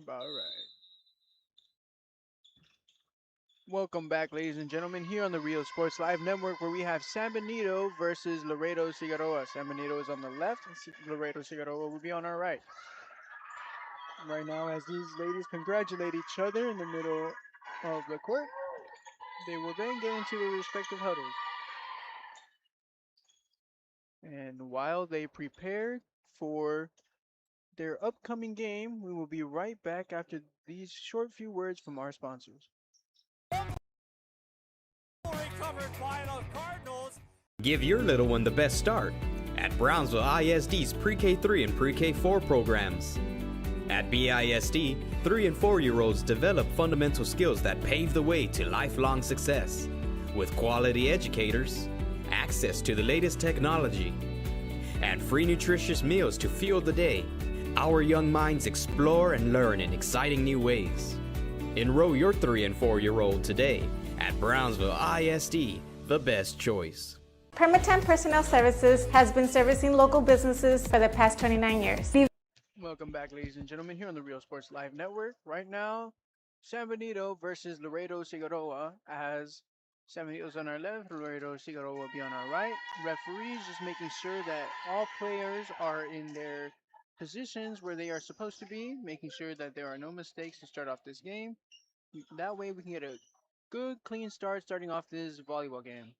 All right. Welcome back, ladies and gentlemen, here on the Real Sports Live Network, where we have San Benito versus Laredo Cigarroa. San Benito is on the left, and Laredo Cigarroa will be on our right. Right now, as these ladies congratulate each other in the middle of the court, they will then get into their respective huddles. And while they prepare for their upcoming game, we will be right back after these short few words from our sponsors. Give your little one the best start at Brownsville ISD's Pre-K 3 and Pre-K 4 programs. At BISD, 3 and 4-year-olds develop fundamental skills that pave the way to lifelong success. With quality educators, access to the latest technology, and free nutritious meals to fuel the day, our young minds explore and learn in exciting new ways. Enroll your 3 and 4-year-old today at Brownsville ISD, the best choice. Permatemp Personnel Services has been servicing local businesses for the past 29 years. Welcome back, ladies and gentlemen, here on the Real Sports Live Network. Right now, San Benito versus Laredo Cigarroa, as San Benito's on our left, Laredo Cigarroa will be on our right. Referees just making sure that all players are in their positions where they are supposed to be, making sure that there are no mistakes to start off this game. That way we can get a good, clean start starting off this volleyball game.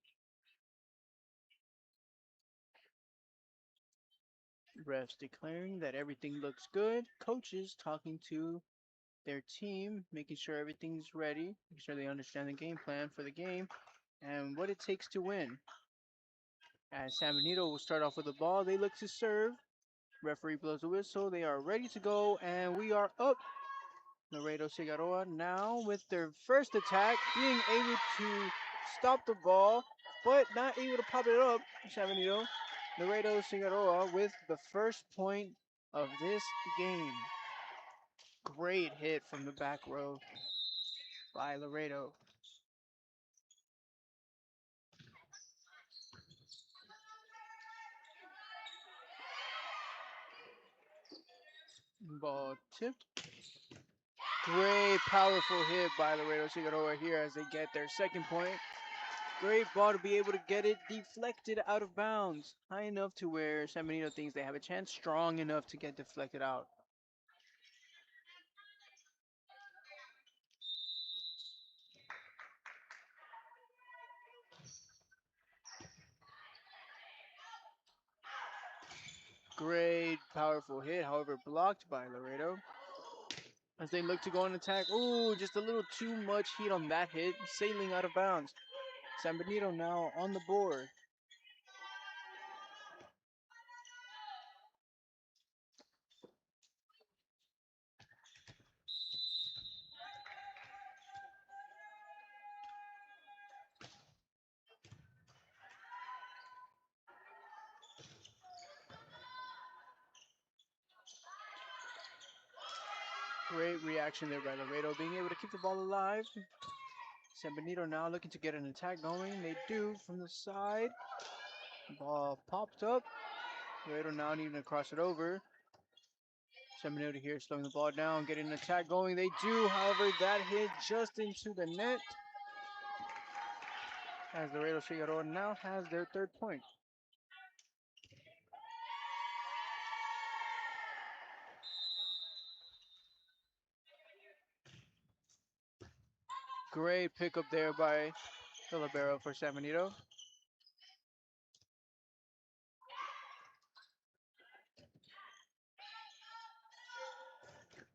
Refs declaring that everything looks good. Coaches talking to their team, making sure everything's ready, making sure they understand the game plan for the game and what it takes to win. As San Benito will start off with the ball, they look to serve. Referee blows the whistle. They are ready to go, and we are up. Laredo Cigarroa now with their first attack, being able to stop the ball, but not able to pop it up. San Benito. Laredo Cigarroa with the first point of this game. Great hit from the back row by Laredo. Ball tipped. Great powerful hit by Laredo Cigarroa here as they get their second point. Great ball to be able to get it deflected out of bounds. High enough to where San Benito thinks they have a chance. Strong enough to get deflected out. Great powerful hit, however blocked by Laredo. As they look to go on attack. Ooh, just a little too much heat on that hit. Sailing out of bounds. San Benito now on the board. Great reaction there by Laredo, being able to keep the ball alive. San Benito now looking to get an attack going. They do from the side. Ball popped up. Laredo now needing to cross it over. San Benito here slowing the ball down, getting an attack going. They do, however, that hit just into the net. As Laredo Cigarroa now has their third point. Great pickup there by the libero for San Benito.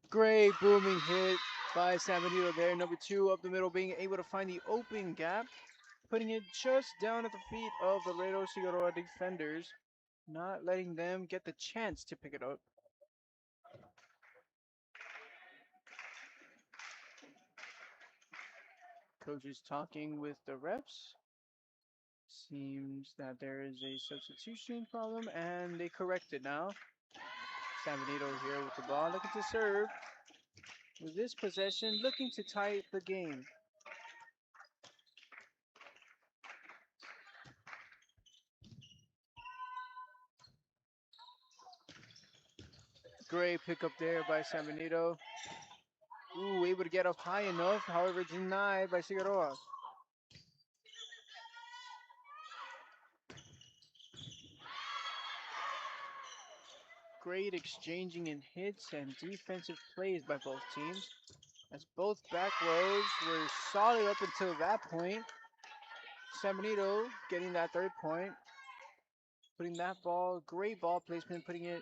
Great booming hit by San Benito there. Number 2 up the middle, being able to find the open gap, putting it just down at the feet of the Laredo Cigarroa defenders, not letting them get the chance to pick it up. Coaches talking with the refs. Seems that there is a substitution problem, and they correct it now. San Benito here with the ball, looking to serve. With this possession, looking to tie the game. Great pickup there by San Benito. Ooh, able to get up high enough, however denied by Cigarroa. Great exchanging in hits and defensive plays by both teams, as both back rows were solid up until that point. San Benito getting that third point, putting that ball, great ball placement, putting it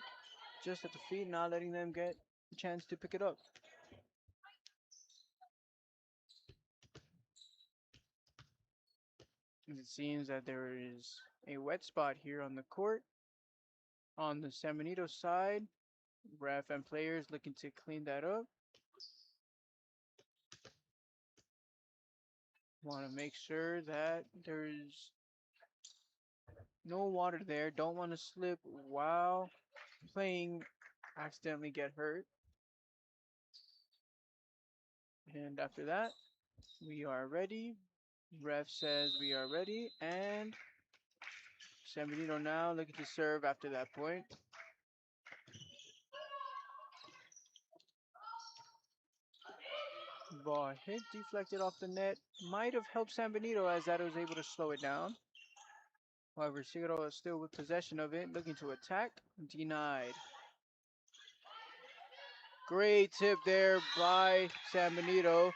just at the feet, not letting them get a chance to pick it up. And it seems that there is a wet spot here on the court. On the San Benito side, ref and players looking to clean that up. Want to make sure that there's no water there. Don't want to slip while playing, accidentally get hurt. And after that, we are ready. Ref says we are ready. And San Benito now looking to serve after that point. Ball hit, deflected off the net. Might have helped San Benito as that was able to slow it down. However, Cigarroa is still with possession of it, looking to attack. Denied. Great tip there by San Benito,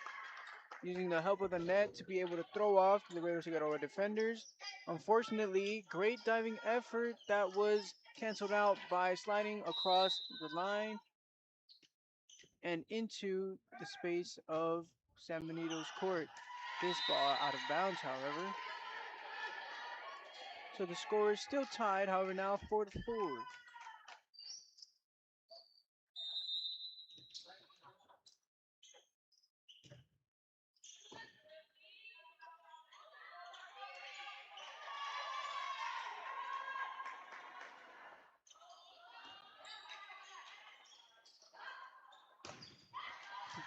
using the help of the net to be able to throw off the Laredo Cigarroa defenders. Unfortunately, great diving effort that was canceled out by sliding across the line and into the space of San Benito's court. This ball out of bounds, however. So the score is still tied, however, now 4-4.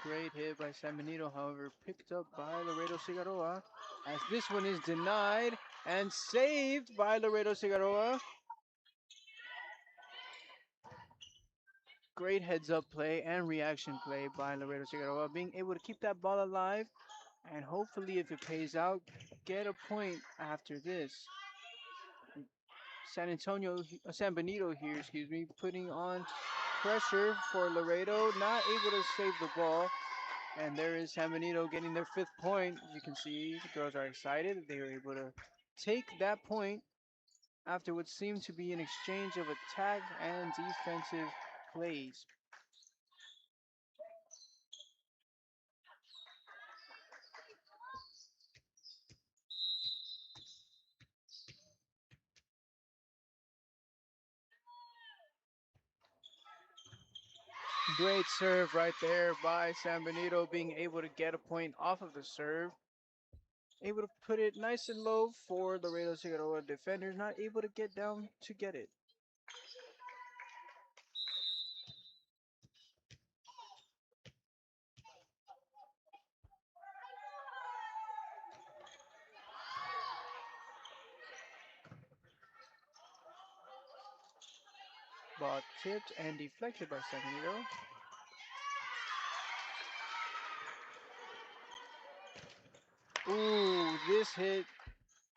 Great hit by San Benito, however, picked up by Laredo Cigarroa, as this one is denied and saved by Laredo Cigarroa. Great heads-up play and reaction play by Laredo Cigarroa, being able to keep that ball alive and hopefully, if it pays out, get a point after this. San Benito here, putting on pressure for Laredo, not able to save the ball. And there is San Benito getting their 5th point. As you can see, the girls are excited that they were able to take that point after what seemed to be an exchange of attack and defensive plays. Great serve right there by San Benito, being able to get a point off of the serve. Able to put it nice and low for the Laredo Cigarroa defenders, not able to get down to get it. Ball tipped and deflected by San Benito. Ooh, this hit,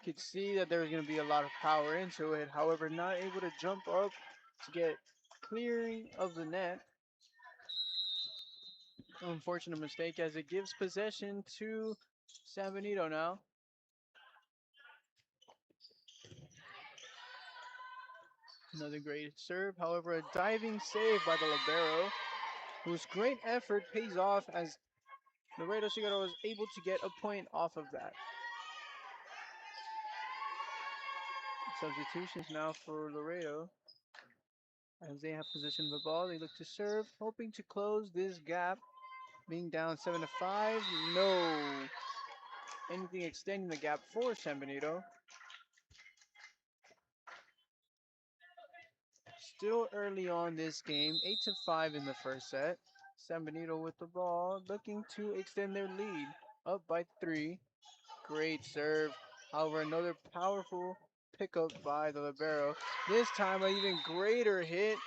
could see that there was going to be a lot of power into it. However, not able to jump up to get clearing of the net. Unfortunate mistake as it gives possession to San Benito now. Another great serve. However, a diving save by the libero, whose great effort pays off as Laredo Cigarroa was able to get a point off of that. Substitutions now for Laredo. As they have possession of the ball, they look to serve, hoping to close this gap. Being down 7-5, no. Anything extending the gap for San Benito. Still early on this game, 8-5 in the first set. San Benito with the ball, looking to extend their lead, up by 3. Great serve. However, another powerful pickup by the libero. This time, an even greater hit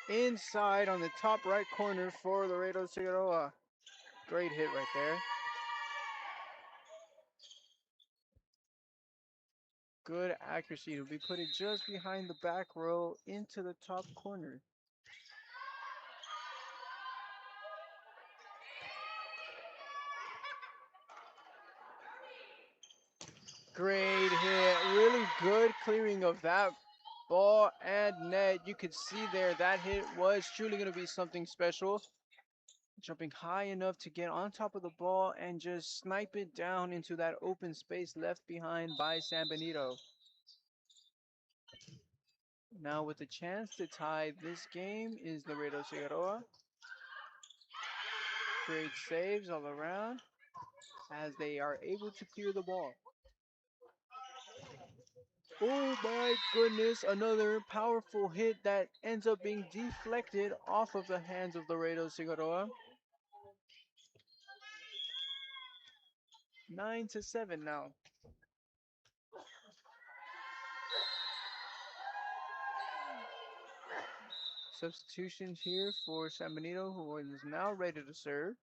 inside on the top right corner for Laredo Cigarroa. Great hit right there. Good accuracy to be put it just behind the back row into the top corner. Great hit. Really good clearing of that ball and net. You could see there that hit was truly going to be something special. Jumping high enough to get on top of the ball and just snipe it down into that open space left behind by San Benito. Now with the chance to tie this game is Laredo Cigarroa. Great saves all around as they are able to clear the ball. Oh my goodness, another powerful hit that ends up being deflected off of the hands of Laredo Cigarroa. 9-7 now. Substitutions here for San Benito, who is now ready to serve.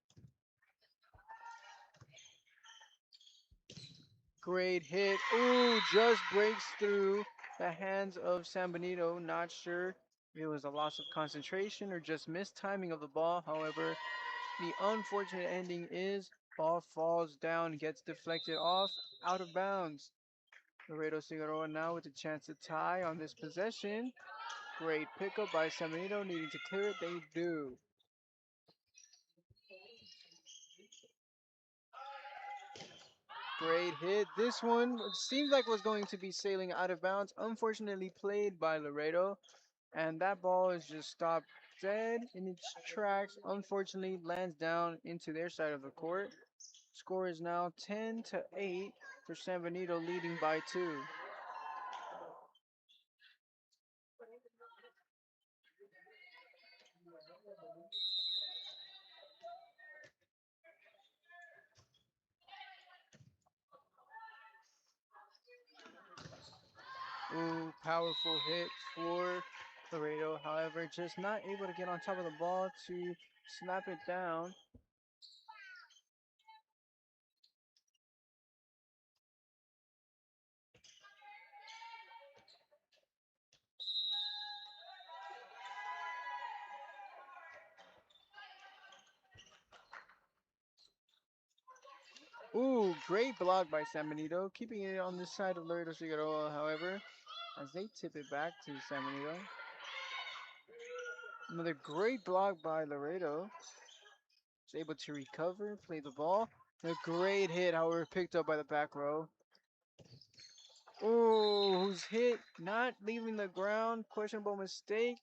Great hit. Ooh, just breaks through the hands of San Benito. Not sure if it was a loss of concentration or just missed timing of the ball. However, the unfortunate ending is ball falls down, gets deflected off, out of bounds. Laredo Cigarroa now with a chance to tie on this possession. Great pickup by San Benito, needing to clear it. They do. Great hit. This one seemed like was going to be sailing out of bounds. Unfortunately played by Laredo. And that ball is just stopped dead in its tracks. Unfortunately lands down into their side of the court. Score is now 10-8 for San Benito, leading by 2. Ooh, powerful hit for Laredo. However, just not able to get on top of the ball to snap it down. Ooh, great block by San Benito, keeping it on this side of Laredo Cigarroa, however, as they tip it back to San Benito. Another great block by Laredo. Is able to recover, play the ball. A great hit, however, picked up by the back row. Oh, who's hit, not leaving the ground. Questionable mistake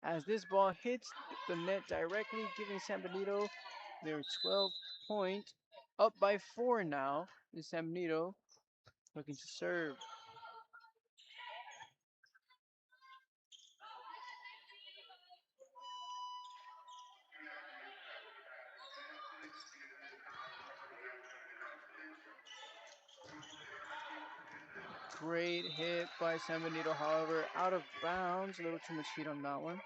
as this ball hits the net directly, giving San Benito their 12 point. Up by 4 now is San Benito looking to serve. Great hit by San Benito, however, out of bounds. A little too much heat on that one.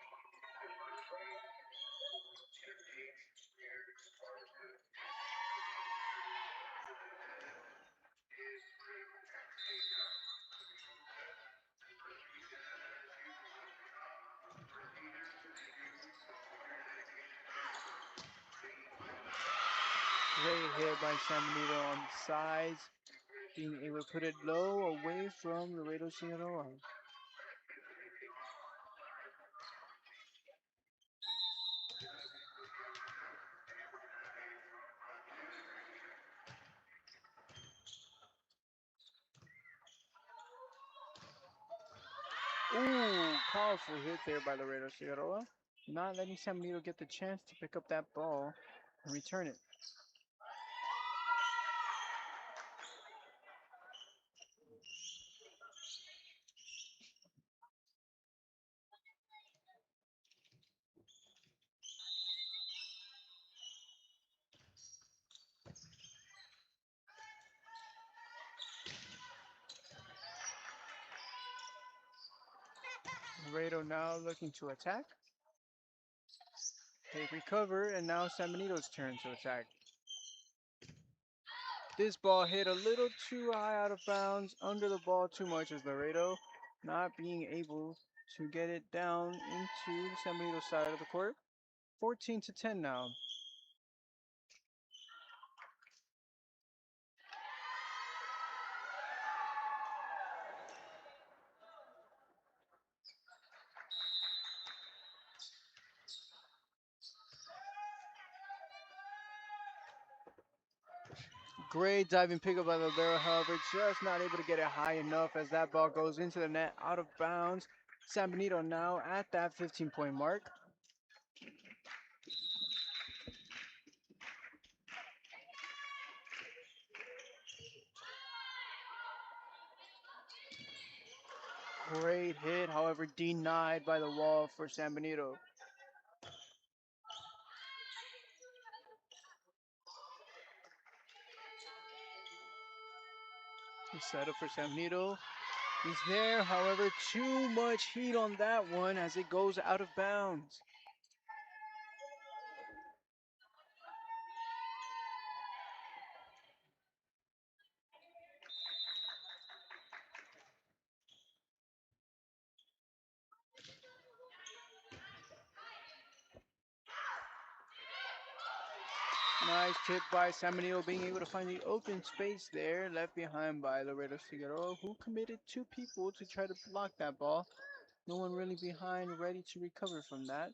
Great hit by San Benito on the sides, being able to put it low away from Laredo Cigarroa. Ooh, powerful hit there by Laredo Cigarroa. Not letting San Benito get the chance to pick up that ball and return it. Laredo now looking to attack. They recover, and now San Benito's turn to attack. This ball hit a little too high out of bounds, under the ball too much as Laredo not being able to get it down into the San Benito side of the court. 14-10 now. Great diving pickup by Laredo, however, just not able to get it high enough as that ball goes into the net out of bounds. San Benito now at that 15-point mark. Great hit, however, denied by the wall for San Benito. The setup for San Benito is there, however, too much heat on that one as it goes out of bounds. Nice tip by San Benito, being able to find the open space there, left behind by Laredo Cigarroa, who committed two people to try to block that ball. No one really behind, ready to recover from that.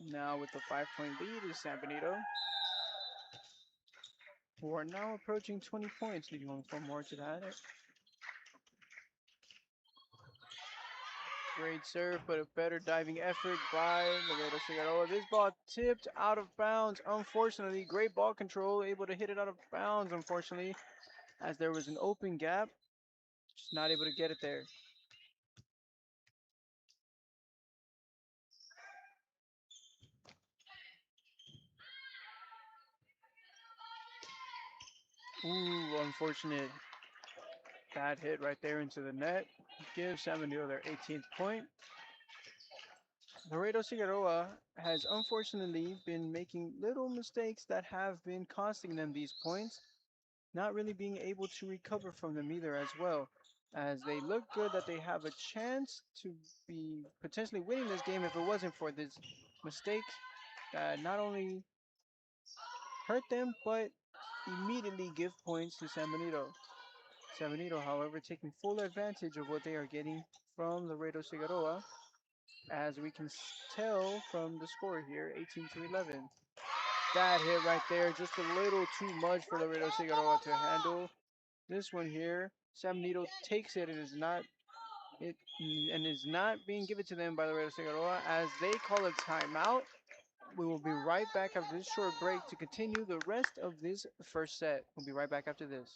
Now with the 5-point lead is San Benito, who are now approaching 20 points, leading only 4 more to that. Great serve, but a better diving effort by Laredo Cigarroa. This ball tipped out of bounds, unfortunately. Great ball control, able to hit it out of bounds, unfortunately, as there was an open gap. Just not able to get it there. Ooh, unfortunate. Bad hit right there into the net. Gives San Benito their 18th point. Laredo Cigarroa has unfortunately been making little mistakes that have been costing them these points, not really being able to recover from them either as well, as they look good that they have a chance to be potentially winning this game if it wasn't for this mistake that not only hurt them but immediately give points to San Benito. San Benito, however, taking full advantage of what they are getting from Laredo Cigarroa, as we can tell from the score here, 18-11. That hit right there, just a little too much for Laredo Cigarroa to handle. This one here, San Benito takes it and is not being given to them by Laredo Cigarroa as they call a timeout. We will be right back after this short break to continue the rest of this first set. We'll be right back after this.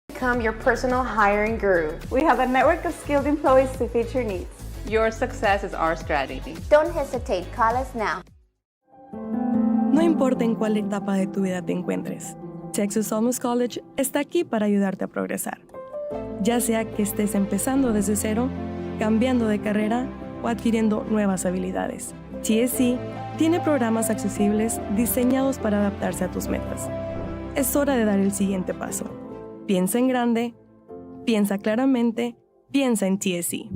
Become your personal hiring guru. We have a network of skilled employees to fit your needs. Your success is our strategy. Don't hesitate, call us now. No importa en cuál etapa de tu vida te encuentres, Texas Almus College está aquí para ayudarte a progresar. Ya sea que estés empezando desde cero, cambiando de carrera o adquiriendo nuevas habilidades, TSC tiene programas accesibles diseñados para adaptarse a tus metas. Es hora de dar el siguiente paso. Piensa en grande, piensa claramente, piensa en TSC.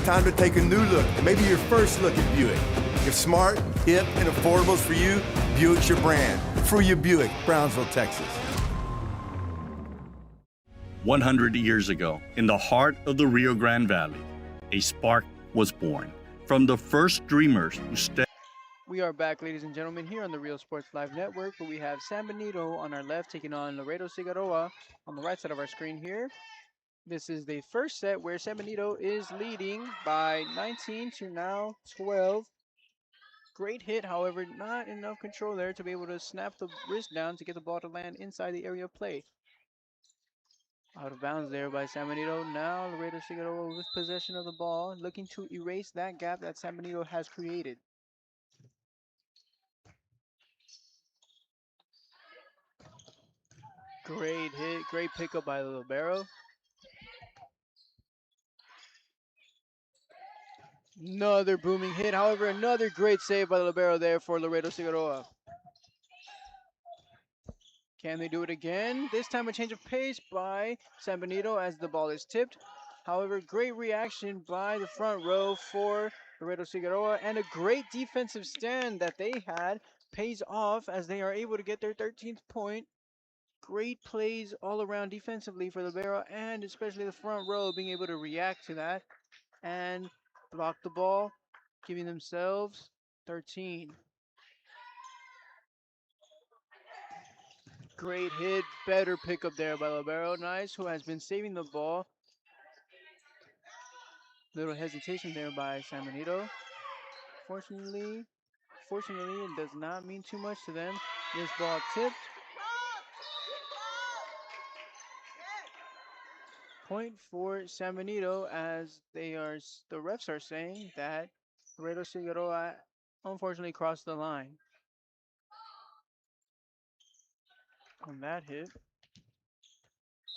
Time to take a new look, maybe your first look at Buick. If smart, hip, and affordable is for you, Buick's your brand. Fruya Buick, Brownsville, Texas. 100 years ago, in the heart of the Rio Grande Valley, a spark was born from the first dreamers who stepped. We are back, ladies and gentlemen, here on the Real Sports Live Network, where we have San Benito on our left taking on Laredo Cigarroa on the right side of our screen here. This is the first set where San Benito is leading by 19 to now 12. Great hit, however, not enough control there to be able to snap the wrist down to get the ball to land inside the area of play. Out of bounds there by San Benito. Now Laredo Cigarroa with possession of the ball, looking to erase that gap that San Benito has created. Great hit, great pickup by the libero. Another booming hit, however, another great save by the libero there for Laredo Cigarroa. Can they do it again? This time a change of pace by San Benito as the ball is tipped. However, great reaction by the front row for Laredo Cigarroa, and a great defensive stand that they had pays off as they are able to get their 13th point. Great plays all around defensively for Libero, and especially the front row being able to react to that and block the ball, giving themselves 13. Great hit, better pickup there by Libero. Nice, who has been saving the ball. Little hesitation there by San Benito. Fortunately, it does not mean too much to them. This ball tipped. Point for San Benito as the refs are saying that Laredo Cigarroa unfortunately crossed the line on that hit.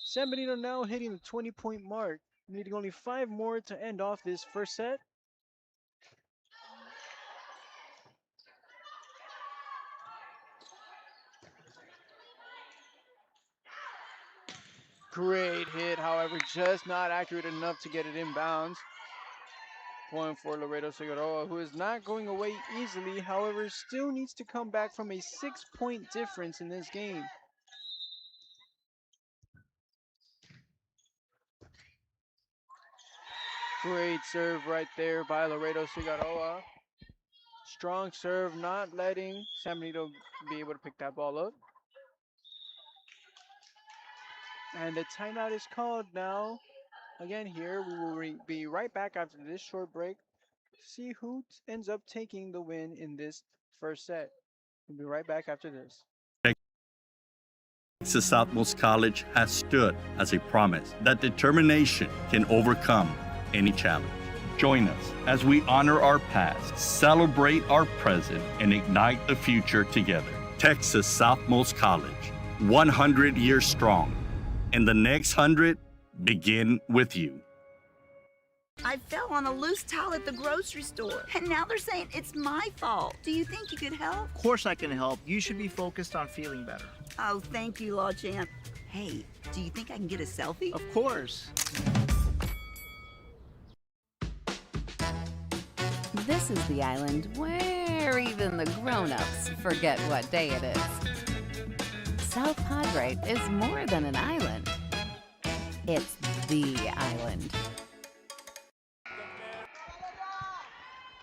San Benito now hitting the 20-point mark, needing only 5 more to end off this first set. Great hit, however, just not accurate enough to get it inbounds. Point for Laredo Cigarroa, who is not going away easily, however, still needs to come back from a 6-point difference in this game. Great serve right there by Laredo Cigarroa. Strong serve, not letting San Benito be able to pick that ball up. And the timeout is called now. Again here, we will be right back after this short break to see who ends up taking the win in this first set. We'll be right back after this. Texas Southmost College has stood as a promise that determination can overcome any challenge. Join us as we honor our past, celebrate our present, and ignite the future together. Texas Southmost College, 100 years strong, and the next 100 begin with you. I fell on a loose towel at the grocery store, and now they're saying it's my fault. Do you think you could help? Of course I can help. You should be focused on feeling better. Oh, thank you, Law Champ. Hey, do you think I can get a selfie? Of course. This is the island where even the grown-ups forget what day it is. South Padre is more than an island. It's the island.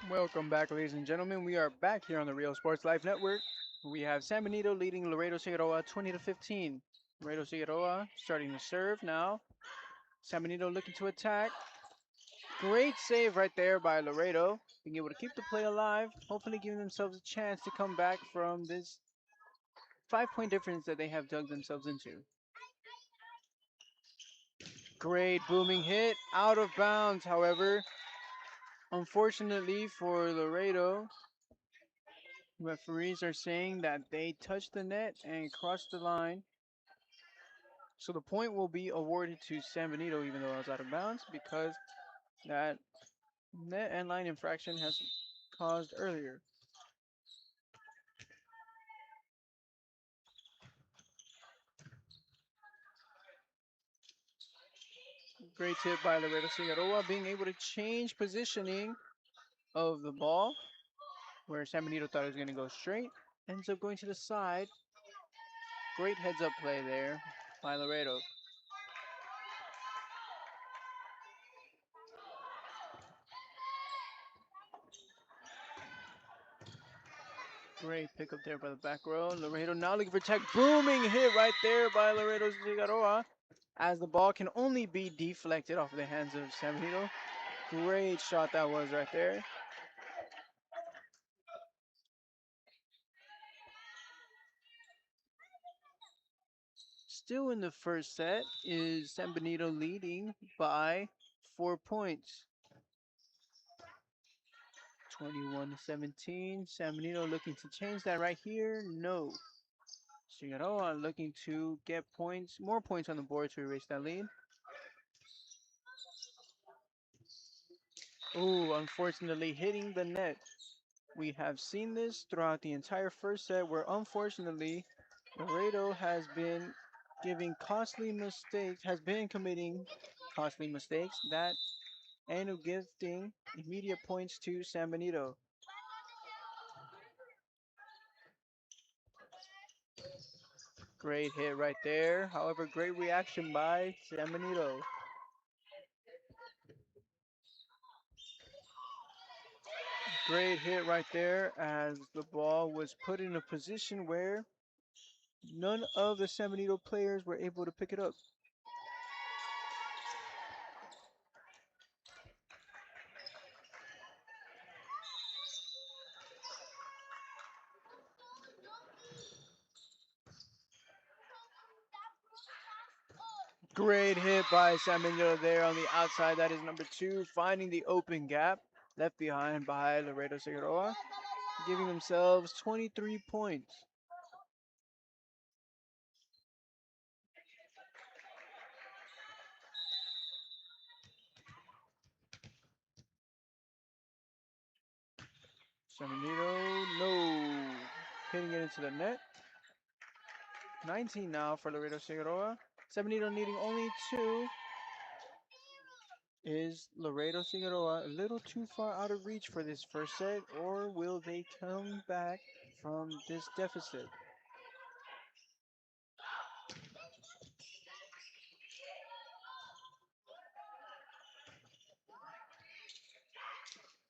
Welcome back, ladies and gentlemen. We are back here on the Real Sports Life Network. We have San Benito leading Laredo Cigarroa 20-15. Laredo Cigarroa starting to serve now. San Benito looking to attack. Great save right there by Laredo, being able to keep the play alive, hopefully giving themselves a chance to come back from this 5-point difference that they have dug themselves into. Great booming hit, out of bounds, however. Unfortunately for Laredo, referees are saying that they touched the net and crossed the line. So the point will be awarded to San Benito, even though it was out of bounds, because that net and line infraction has caused earlier. Great tip by Laredo Cigarroa, being able to change positioning of the ball, where San Benito thought it was going to go straight, ends up going to the side. Great heads-up play there by Laredo. Great pickup there by the back row. Laredo now looking for tech. Booming hit right there by Laredo Cigarroa, as the ball can only be deflected off the hands of San Benito. Great shot that was right there. Still in the first set is San Benito leading by 4 points. 21-17. San Benito looking to change that right here. No. Cigarroa looking to get points, more points on the board to erase that lead. Ooh, unfortunately hitting the net. We have seen this throughout the entire first set where unfortunately Laredo has been committing costly mistakes that end up gifting immediate points to San Benito. Great hit right there. However, great reaction by San Benito. Great hit right there as the ball was put in a position where none of the San Benito players were able to pick it up. Great hit by San Benito there on the outside. That is number 2, finding the open gap left behind by Laredo Cigarroa, giving themselves 23 points. San Benito, no, hitting it into the net. 19 now for Laredo Cigarroa. San Benito needing only 2. Is Laredo Cigarroa a little too far out of reach for this first set, or will they come back from this deficit?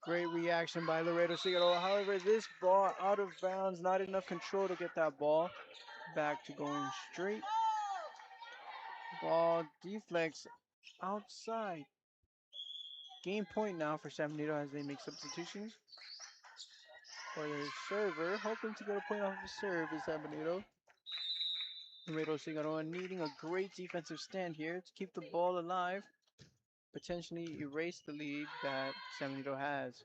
Great reaction by Laredo Cigarroa. However, this ball out of bounds, not enough control to get that ball back to going straight. Ball deflects outside. Game point now for San Benito as they make substitutions. For their server, hoping to get a point off the serve is San Benito. Laredo Cigarroa needing a great defensive stand here to keep the ball alive, potentially erase the lead that San Benito has.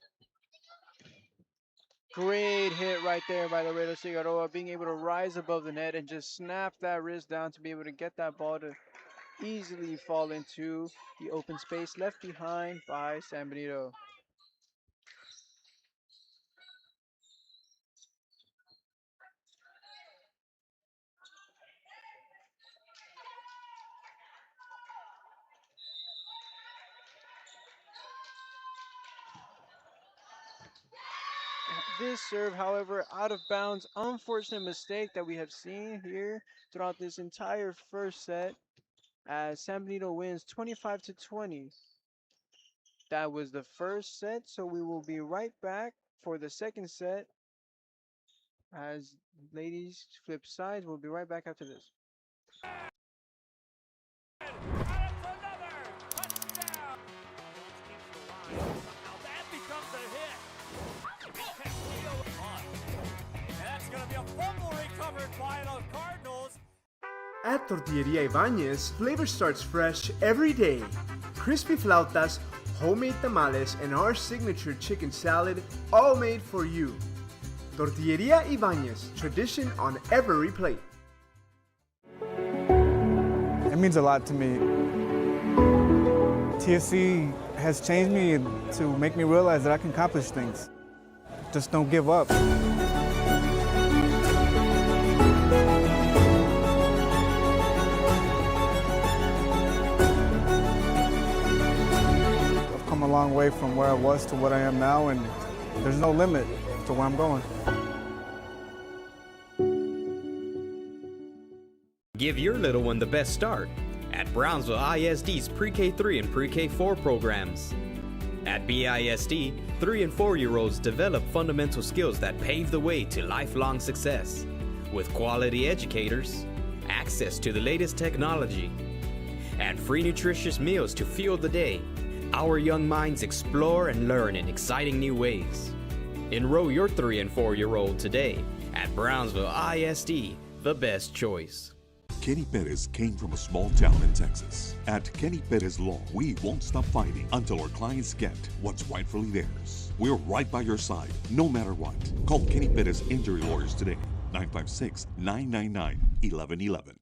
Great hit right there by Laredo Cigarroa, being able to rise above the net and just snap that wrist down to be able to get that ball to easily fall into the open space left behind by San Benito. This serve, however, out of bounds. Unfortunate mistake that we have seen here throughout this entire first set as San Benito wins 25-20. That was the first set, so we will be right back for the second set. As ladies flip sides, we'll be right back after this. At Tortilleria Ibañez, flavor starts fresh every day. Crispy flautas, homemade tamales, and our signature chicken salad, all made for you. Tortilleria Ibañez, tradition on every plate. It means a lot to me. TSC has changed me to make me realize that I can accomplish things. Just don't give up. A long way from where I was to what I am now, and there's no limit to where I'm going. Give your little one the best start at Brownsville ISD's Pre-K3 and Pre-K4 programs. At BISD, 3 and 4-year-olds develop fundamental skills that pave the way to lifelong success, with quality educators, access to the latest technology, and free nutritious meals to fuel the day. Our young minds explore and learn in exciting new ways. Enroll your 3 and 4-year-old today at Brownsville ISD, the best choice. Kenny Perez came from a small town in Texas. At Kenny Perez Law, we won't stop fighting until our clients get what's rightfully theirs. We're right by your side, no matter what. Call Kenny Perez Injury Lawyers today, 956-999-1111.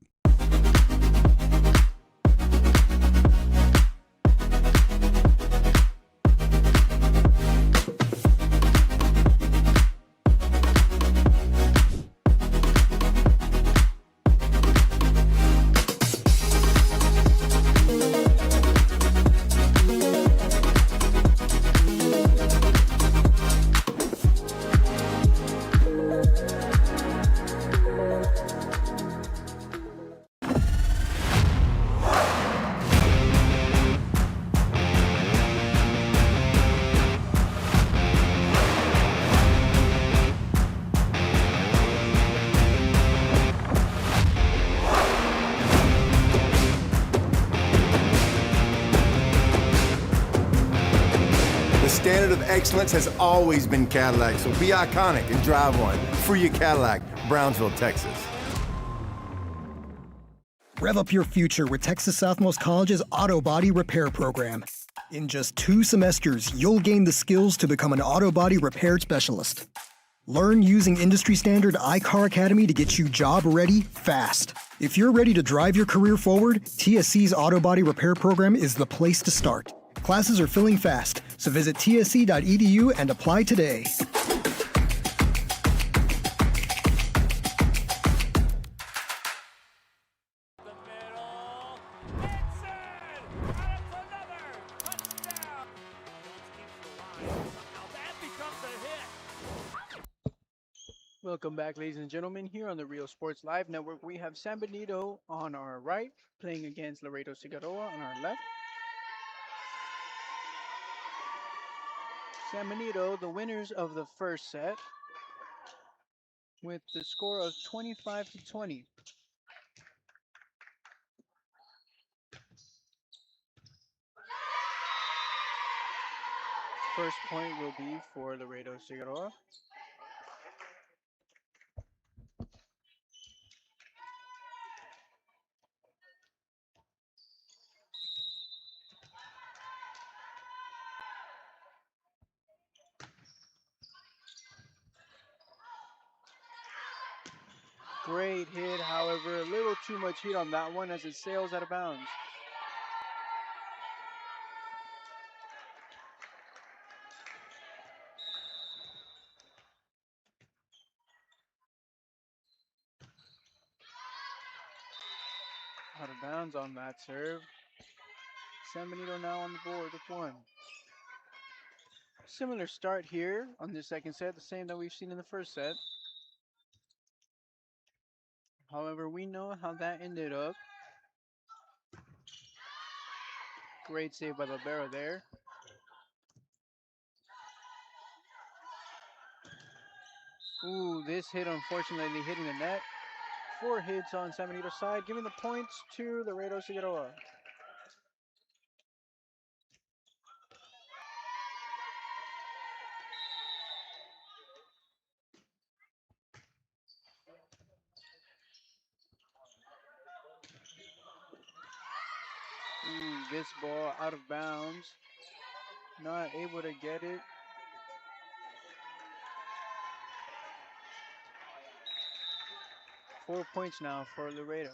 The standard of excellence has always been Cadillac, so be iconic and drive one. Free your Cadillac, Brownsville, Texas. Rev up your future with Texas Southmost College's Auto Body Repair Program. In just 2 semesters, you'll gain the skills to become an auto body repair specialist. Learn using industry standard iCar Academy to get you job ready fast. If you're ready to drive your career forward, TSC's Auto Body Repair Program is the place to start. Classes are filling fast, so visit tsc.edu and apply today. Welcome back, ladies and gentlemen. Here on the Real Sports Live Network, we have San Benito on our right, playing against Laredo Cigarroa on our left. San Benito, the winners of the first set, with the score of 25-20. First point will be for Laredo Cigarroa. Great hit, however, a little too much heat on that one as it sails out of bounds. Out of bounds on that serve. San Benito now on the board with 1. Similar start here on the second set, the same that we've seen in the first set. However, we know how that ended up. Great save by Libero there. Ooh, this hit unfortunately hitting the net. 4 hits on San Benito's side, giving the points to Laredo Cigarroa. Ooh, this ball out of bounds. Not able to get it. Four points now for Laredo.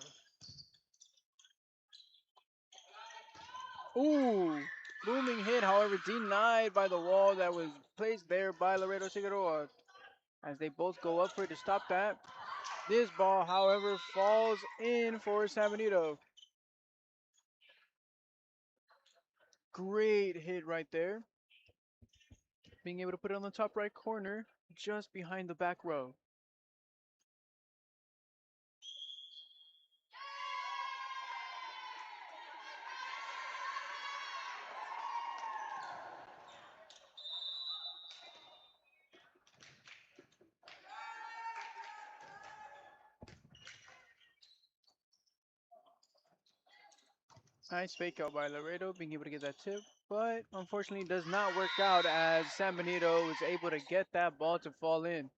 Ooh, booming hit, however, denied by the wall that was placed there by Laredo Cigarroa. As they both go up for it to stop that. This ball, however, falls in for San Benito. Great hit right there. Being able to put it on the top right corner, just behind the back row. Nice fake out by Laredo, being able to get that tip, but unfortunately does not work out as San Benito is able to get that ball to fall in.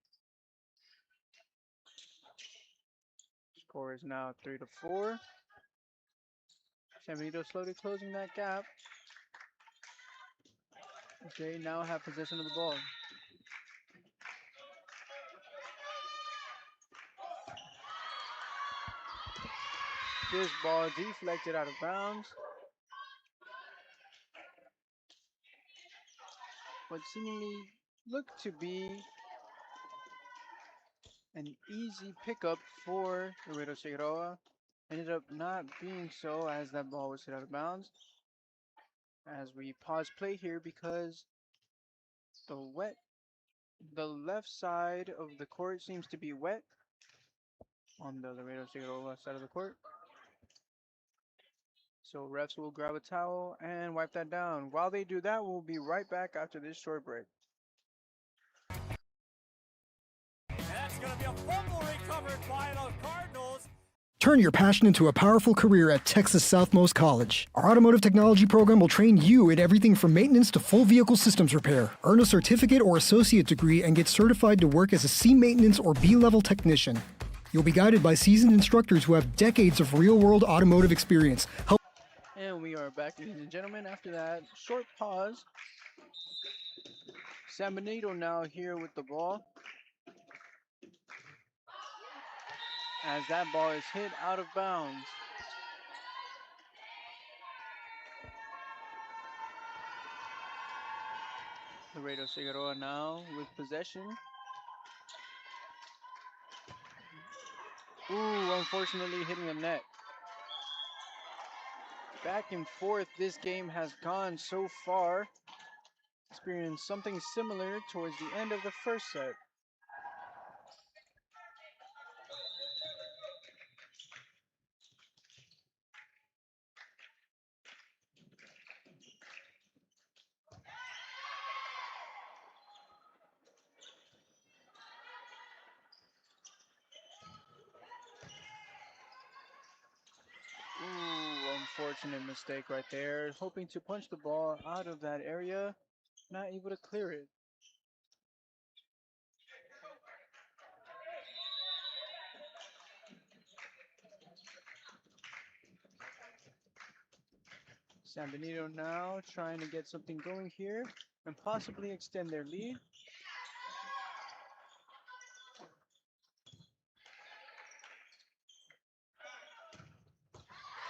Score is now 3-4. San Benito slowly closing that gap. They now have possession of the ball. This ball deflected out of bounds. What seemingly looked to be an easy pickup for Laredo Cigarroa ended up not being so, as that ball was hit out of bounds. As we pause play here because the left side of the court seems to be wet on the Laredo Cigarroa side of the court. So refs will grab a towel and wipe that down. While they do that, we'll be right back after this short break. That's going to be a fumble recovered by the Cardinals. Turn your passion into a powerful career at Texas Southmost College. Our automotive technology program will train you in everything from maintenance to full vehicle systems repair. Earn a certificate or associate degree and get certified to work as a C maintenance or B-level technician. You'll be guided by seasoned instructors who have decades of real-world automotive experience. And we are back, ladies and gentlemen, after that short pause. San Benito now here with the ball. As that ball is hit out of bounds. Laredo Cigarroa now with possession. Ooh, unfortunately hitting the net. Back and forth this game has gone so far. Experienced something similar towards the end of the first set. Ooh, unfortunate mistake right there. Hoping to punch the ball out of that area. Not able to clear it. San Benito now trying to get something going here and possibly extend their lead.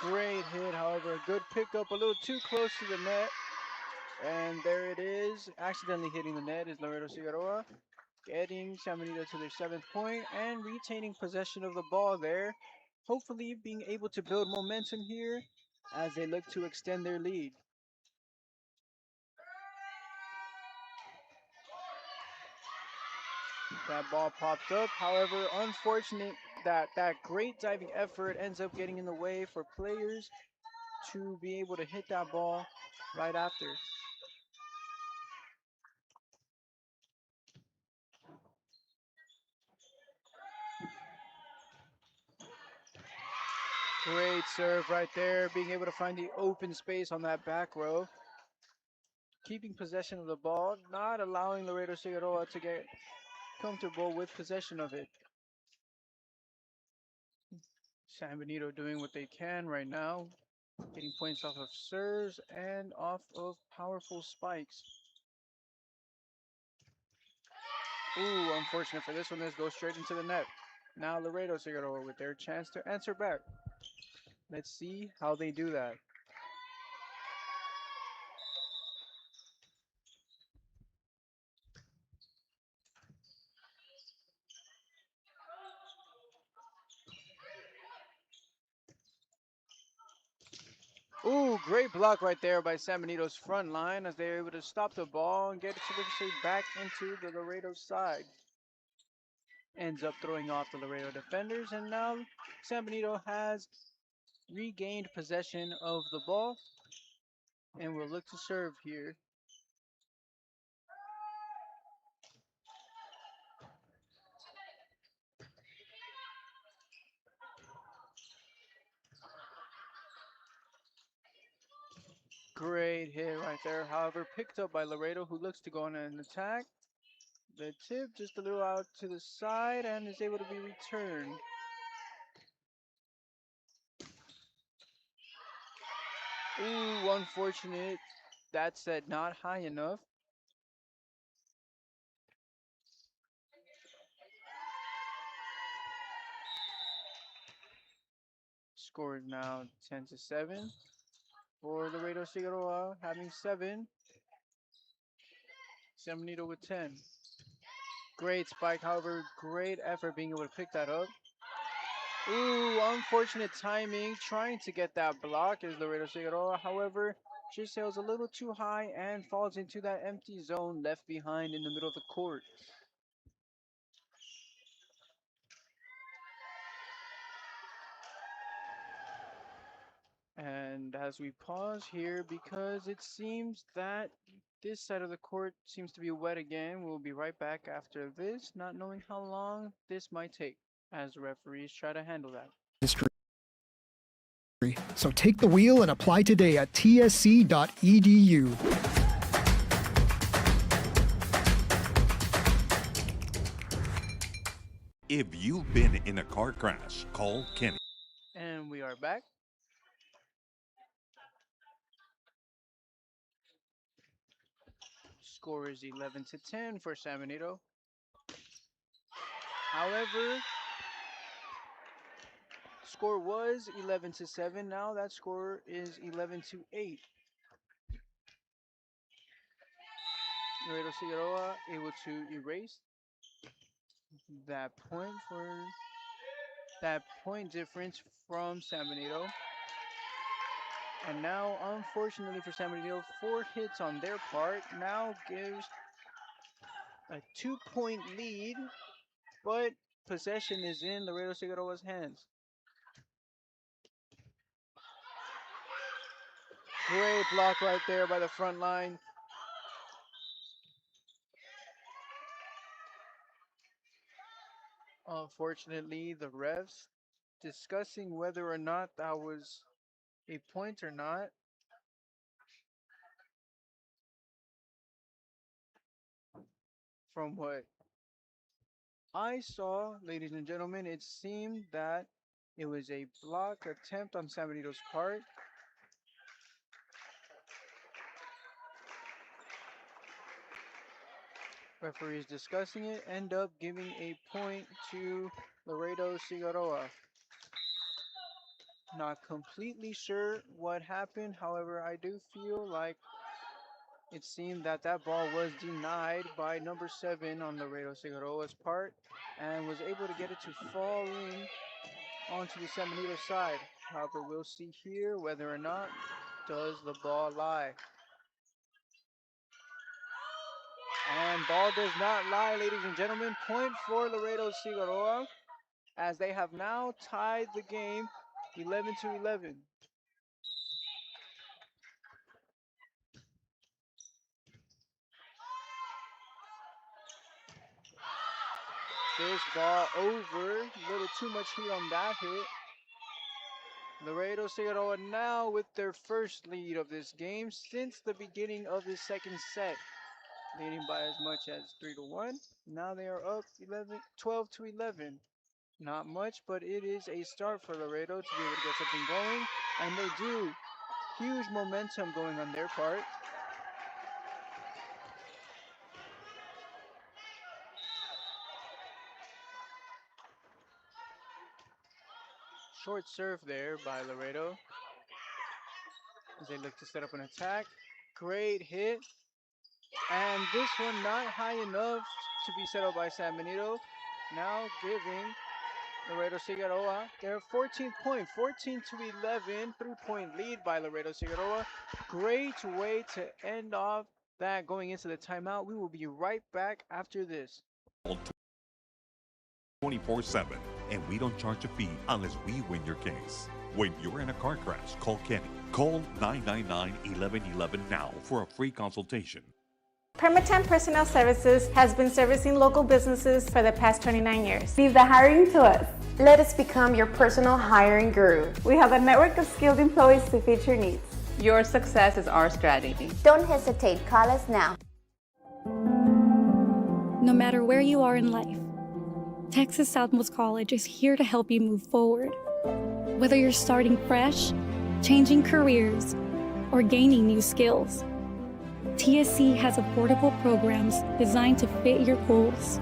Great hit, however, a good pickup, a little too close to the net. And there it is, accidentally hitting the net is Laredo Cigarroa, getting San Benito to their 7th point and retaining possession of the ball there. Hopefully being able to build momentum here as they look to extend their lead. That ball popped up, however, unfortunate that that great diving effort ends up getting in the way for players to be able to hit that ball right after. Great serve right there, being able to find the open space on that back row. Keeping possession of the ball, not allowing Laredo Cigarroa to get comfortable with possession of it. San Benito doing what they can right now, getting points off of serves and off of powerful spikes. Ooh, unfortunate for this one. This goes straight into the net. Now Laredo Cigarroa with their chance to answer back. Let's see how they do that. Ooh, great block right there by San Benito's front line as they're able to stop the ball and get it to back into the Laredo side. Ends up throwing off the Laredo defenders, and now San Benito has regained possession of the ball and will look to serve here. Great hit right there, however, picked up by Laredo, who looks to go on an attack. The tip just a little out to the side and is able to be returned. Ooh, unfortunate. That set not high enough. Score is now 10-7 for Laredo Cigarroa, having 7. San Benito with 10. Great spike, however, great effort being able to pick that up. Ooh, unfortunate timing, trying to get that block is Laredo Cigarroa. However, just sails a little too high and falls into that empty zone left behind in the middle of the court. And as we pause here, because it seems that this side of the court seems to be wet again, we'll be right back after this, not knowing how long this might take as referees try to handle that. So take the wheel and apply today at tsc.edu. If you've been in a car crash, call Kenny. And we are back. Score is 11-10 for San Benito. However, score was 11-7. Now that score is 11-8. Laredo Cigarroa able to erase that point difference from San Benito. And now, unfortunately for San Benito, 4 hits on their part now gives a 2-point lead, but possession is in Laredo Cigarroa's hands. Great block right there by the front line. Unfortunately, the refs discussing whether or not that was a point or not. From what I saw, ladies and gentlemen, it seemed that it was a block attempt on San Benito's part. Referees discussing it end up giving a point to Laredo Cigarroa. Not completely sure what happened, however, I do feel like it seemed that that ball was denied by number 7 on Laredo Cigarroa's part and was able to get it to fall in onto the San Benito side. However, we'll see here whether or not does the ball lie. And ball does not lie, ladies and gentlemen. Point for Laredo Cigarroa as they have now tied the game 11-11. This ball over, a little too much heat on that hit. Laredo Cigarroa now with their first lead of this game since the beginning of the second set, leading by as much as 3-1. Now they are up 12-11. Not much, but it is a start for Laredo to be able to get something going, and they do. Huge momentum going on their part. Short serve there by Laredo as they look to set up an attack. Great hit. And this one not high enough to be set up by San Benito. Now giving Laredo Cigarroa their 14th point, 14-11, 3-point lead by Laredo Cigarroa. Great way to end off that going into the timeout. We will be right back after this. 24/7, and we don't charge a fee unless we win your case. When you're in a car crash, call Kenny. Call 999-1111 now for a free consultation. Permatemp Personnel Services has been servicing local businesses for the past 29 years. Leave the hiring to us. Let us become your personal hiring guru. We have a network of skilled employees to fit your needs. Your success is our strategy. Don't hesitate. Call us now. No matter where you are in life, Texas Southmost College is here to help you move forward. Whether you're starting fresh, changing careers, or gaining new skills. TSC has affordable programs designed to fit your goals.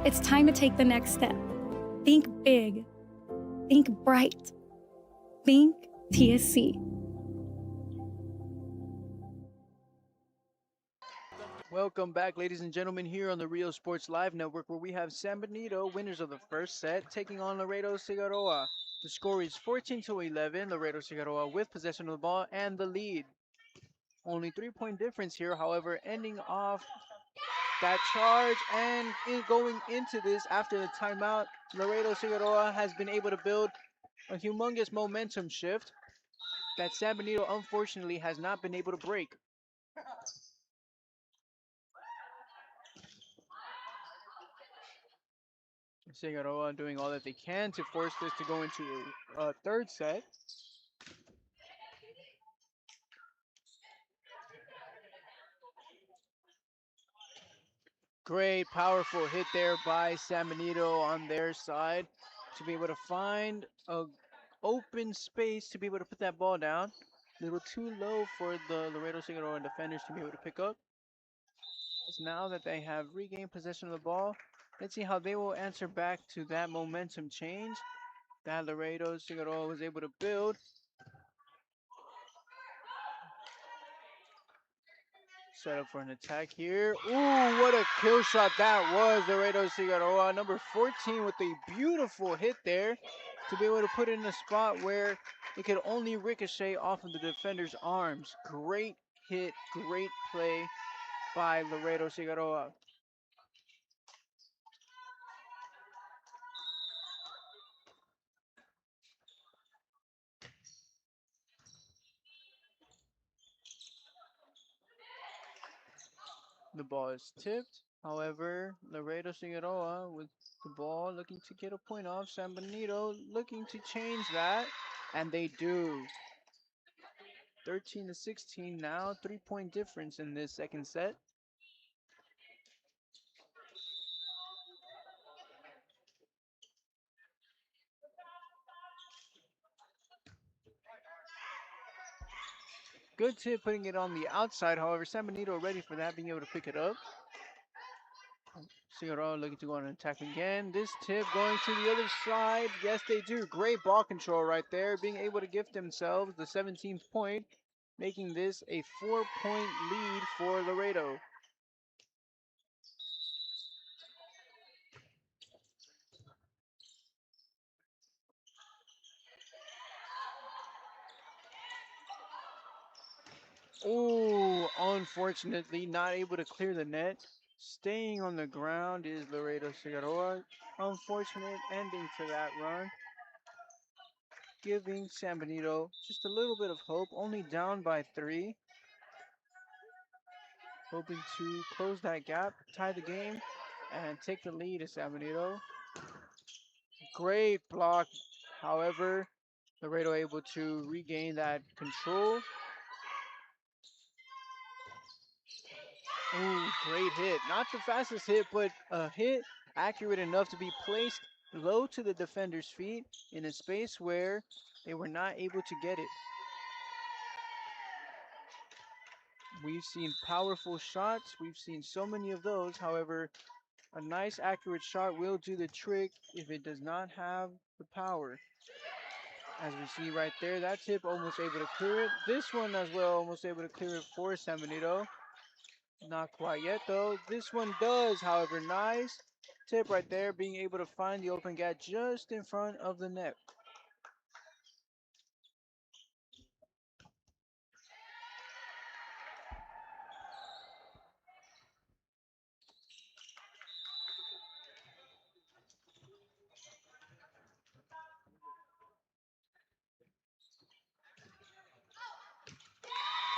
It's time to take the next step. Think big. Think bright. Think TSC. Welcome back, ladies and gentlemen, here on the Rio Sports Live Network, where we have San Benito, winners of the first set, taking on Laredo Cigarroa. The score is 14-11, Laredo Cigarroa with possession of the ball and the lead. Only 3-point difference here, however, ending off that charge and going into this after the timeout, Laredo Cigarroa has been able to build a humongous momentum shift that San Benito unfortunately has not been able to break. Cigarroa doing all that they can to force this to go into a third set. Great, powerful hit there by San Benito on their side to be able to find a open space to be able to put that ball down. A little too low for the Laredo Cigarroa defenders to be able to pick up. So now that they have regained possession of the ball, let's see how they will answer back to that momentum change that Laredo Cigarroa was able to build. Set up for an attack here. Ooh, what a kill shot that was, Laredo Cigarroa. Number 14 with a beautiful hit there to be able to put it in a spot where it could only ricochet off of the defender's arms. Great hit, great play by Laredo Cigarroa. The ball is tipped. However, Laredo Cigarroa with the ball looking to get a point off. San Benito looking to change that, and they do. 13-16 now, 3-point difference in this second set. Good tip putting it on the outside. However, San Benito ready for that, being able to pick it up. Cigarroa looking to go on an attack again. This tip going to the other side. Yes, they do. Great ball control right there. Being able to gift themselves the 17th point, making this a 4-point lead for Laredo. Oh, unfortunately not able to clear the net. Staying on the ground is Laredo Cigarroa. Unfortunate ending to that run. Giving San Benito just a little bit of hope, only down by 3. Hoping to close that gap, tie the game, and take the lead as San Benito. Great block. However, Laredo able to regain that control. Ooh, great hit. Not the fastest hit, but a hit accurate enough to be placed low to the defender's feet in a space where they were not able to get it. We've seen powerful shots. We've seen so many of those. However, a nice accurate shot will do the trick if it does not have the power. As we see right there, that tip almost able to clear it. This one as well, almost able to clear it for San Benito. Not quite yet though. This one does, however, nice tip right there, being able to find the open gap just in front of the net.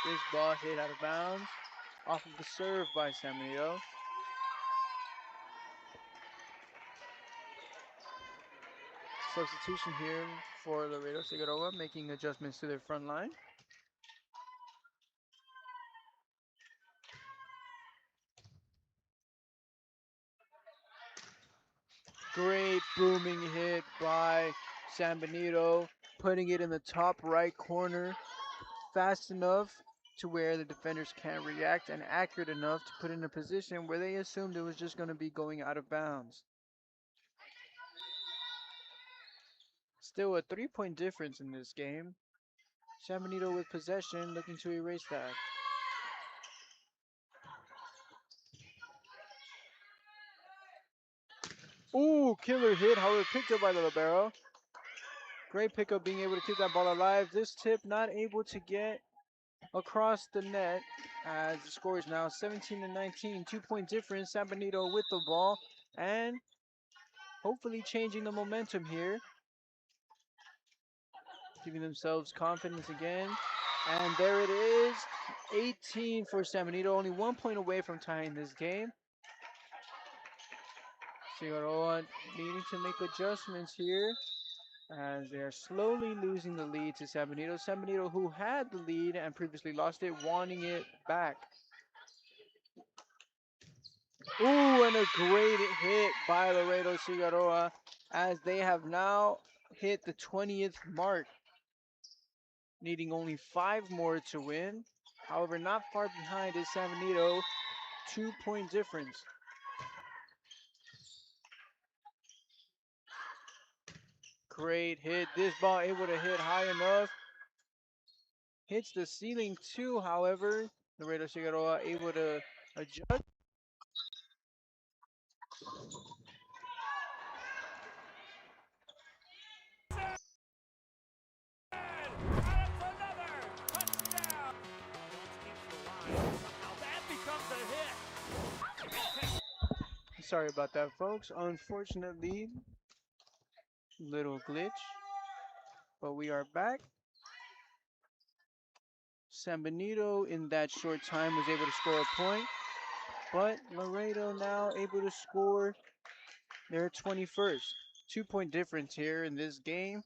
This ball hit out of bounds off of the serve by San Benito. Substitution here for Laredo Cigarroa, making adjustments to their front line. Great booming hit by San Benito, putting it in the top right corner fast enough to where the defenders can't react and accurate enough to put in a position where they assumed it was just going to be going out of bounds. Still a 3-point difference in this game. San Benito with possession, looking to erase that. Ooh, killer hit, however, picked up by the libero. Great pickup, being able to keep that ball alive. This tip not able to get across the net, as the score is now 17-19. 2-point difference. San Benito with the ball and hopefully changing the momentum here. Giving themselves confidence again. And there it is. 18 for San Benito. Only 1 point away from tying this game. Cigarroa needing to make adjustments here as they are slowly losing the lead to San Benito. San Benito, who had the lead and previously lost it, wanting it back. Ooh, and a great hit by Laredo Cigarroa as they have now hit the 20th mark, needing only 5 more to win. However, not far behind is San Benito, 2-point difference. Great hit. This ball able to hit high enough. Hits the ceiling too, however. Laredo Cigarroa able to adjust. Sorry about that, folks. Unfortunately, little glitch. But we are back. San Benito in that short time was able to score a point. But Laredo now able to score their 21st. 2-point difference here in this game.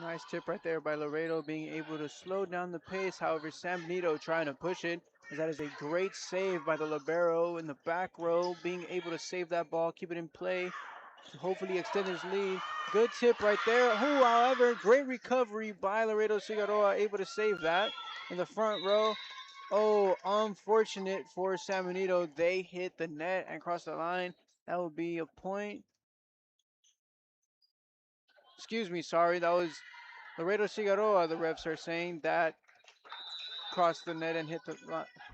Nice tip right there by Laredo, being able to slow down the pace. However, San Benito trying to push it, as that is a great save by the libero in the back row, being able to save that ball, keep it in play to hopefully extend his lead. Good tip right there. Who, however, great recovery by Laredo Cigarroa, able to save that in the front row. Oh, unfortunate for San Benito. They hit the net and crossed the line. That would be a point. Excuse me, sorry, that was Laredo Cigarroa, the refs are saying, that crossed the net and hit the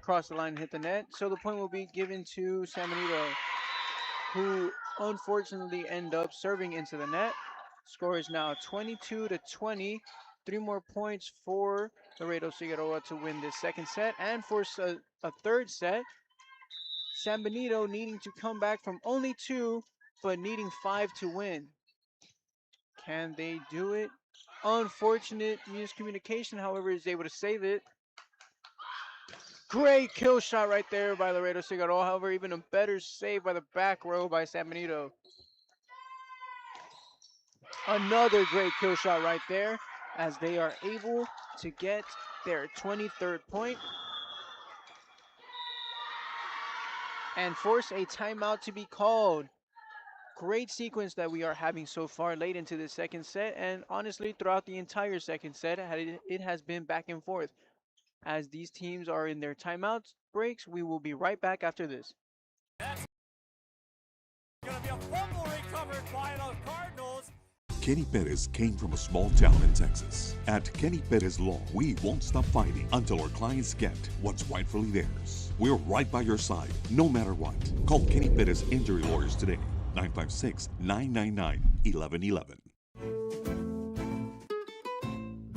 crossed the line and hit the net. So the point will be given to San Benito, who unfortunately end up serving into the net. Score is now 22-20. 3 more points for Laredo Cigarroa to win this second set, and for a third set, San Benito needing to come back from only 2, but needing 5 to win. Can they do it? Unfortunate miscommunication, however, is able to save it. Great kill shot right there by Laredo Cigarroa. However, even a better save by the back row by San Benito. Another great kill shot right there, as they are able to get their 23rd point and force a timeout to be called. Great sequence that we are having so far late into the second set, and honestly throughout the entire second set it has been back and forth. As these teams are in their timeouts breaks, we will be right back after this. That's gonna be a fumble recovered by the Cardinals. Kenny Perez came from a small town in Texas. At Kenny Perez Law, we won't stop fighting until our clients get what's rightfully theirs. We're right by your side, no matter what. Call Kenny Perez Injury Lawyers today. 956-999-1111.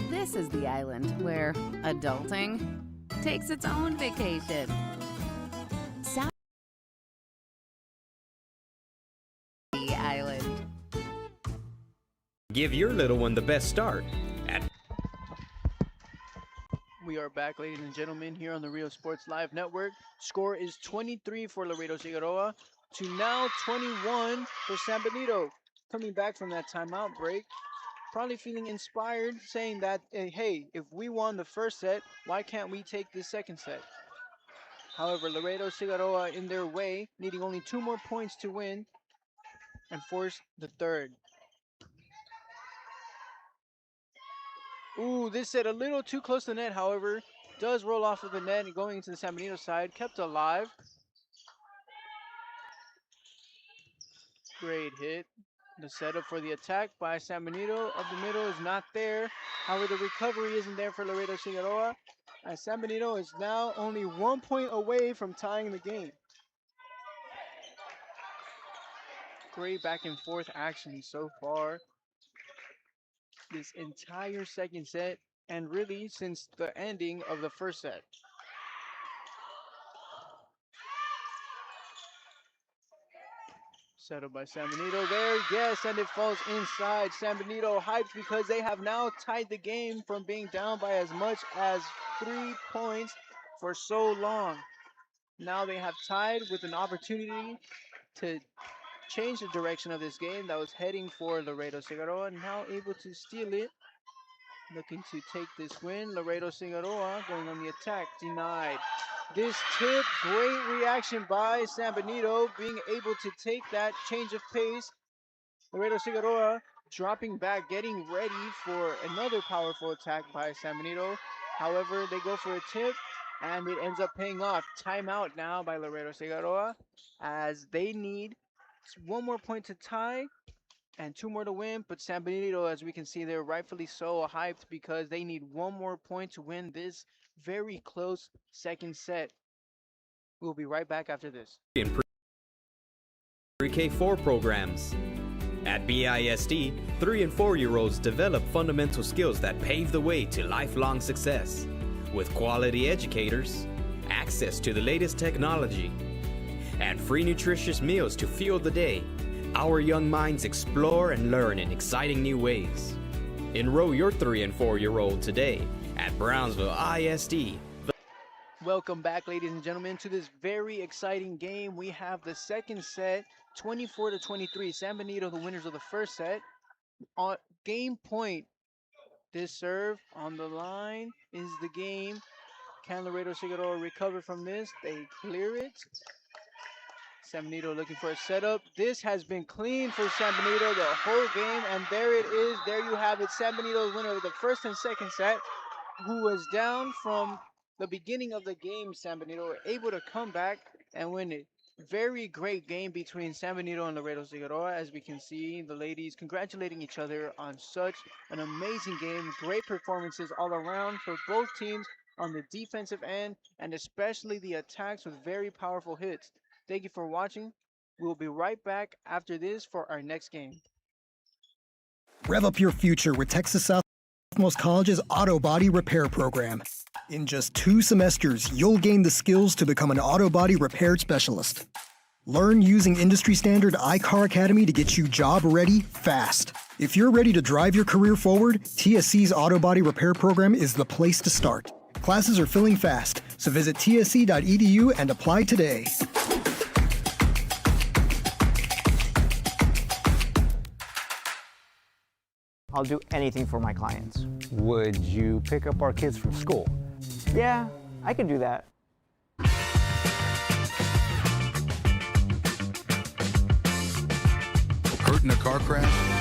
This is the island where adulting takes its own vacation. South Island. Give your little one the best start at We are back, ladies and gentlemen, here on the Real Sports Live Network. Score is 23 for Laredo Cigarroa to now 21 for San Benito. Coming back from that timeout break, probably feeling inspired, saying that, hey, if we won the first set, why can't we take this second set? However, Laredo Cigarroa in their way, needing only 2 more points to win and force the third. Ooh, this set a little too close to the net, however, does roll off of the net and going into the San Benito side, kept alive. Great hit. The setup for the attack by San Benito of the middle is not there. However, the recovery isn't there for Laredo Cigarroa, as San Benito is now only 1 point away from tying the game. Great back and forth action so far this entire second set, and really since the ending of the first set. Set up by San Benito there, yes, and it falls inside. San Benito hyped because they have now tied the game from being down by as much as 3 points for so long. Now they have tied with an opportunity to change the direction of this game that was heading for Laredo Cigarroa, now able to steal it. Looking to take this win. Laredo Cigarroa going on the attack, denied. This tip, great reaction by San Benito, being able to take that change of pace. Laredo Cigarroa dropping back, getting ready for another powerful attack by San Benito. However, they go for a tip, and it ends up paying off. Timeout now by Laredo Cigarroa, as they need 1 more point to tie and 2 more to win. But San Benito, as we can see, they're rightfully so hyped because they need 1 more point to win this very close second set. We'll be right back after this. In Pre-K 4 programs. At BISD, 3 and 4-year-olds develop fundamental skills that pave the way to lifelong success. With quality educators, access to the latest technology, and free nutritious meals to fuel the day, our young minds explore and learn in exciting new ways. Enroll your 3 and 4-year-old today at Brownsville ISD. Welcome back, ladies and gentlemen, to this very exciting game. We have the second set, 24-23. San Benito, the winners of the first set. On game point, this serve on the line is the game. Can Laredo Cigarroa recover from this? They clear it. San Benito looking for a setup. This has been clean for San Benito the whole game, and there it is. There you have it. San Benito, winner of the first and second set, who was down from the beginning of the game. San Benito were able to come back and win it. Very great game between San Benito and Laredo Cigarroa. As we can see, the ladies congratulating each other on such an amazing game. Great performances all around for both teams on the defensive end, and especially the attacks with very powerful hits. Thank you for watching. We'll be right back after this for our next game. Rev up your future with Texas Southmost College's Auto Body Repair Program. In just 2 semesters, you'll gain the skills to become an auto body repair specialist. Learn using industry standard iCar Academy to get you job ready fast. If you're ready to drive your career forward, TSC's Auto Body Repair Program is the place to start. Classes are filling fast, so visit tsc.edu and apply today. I'll do anything for my clients. Would you pick up our kids from school? Yeah, I could do that. Hurt in a car crash?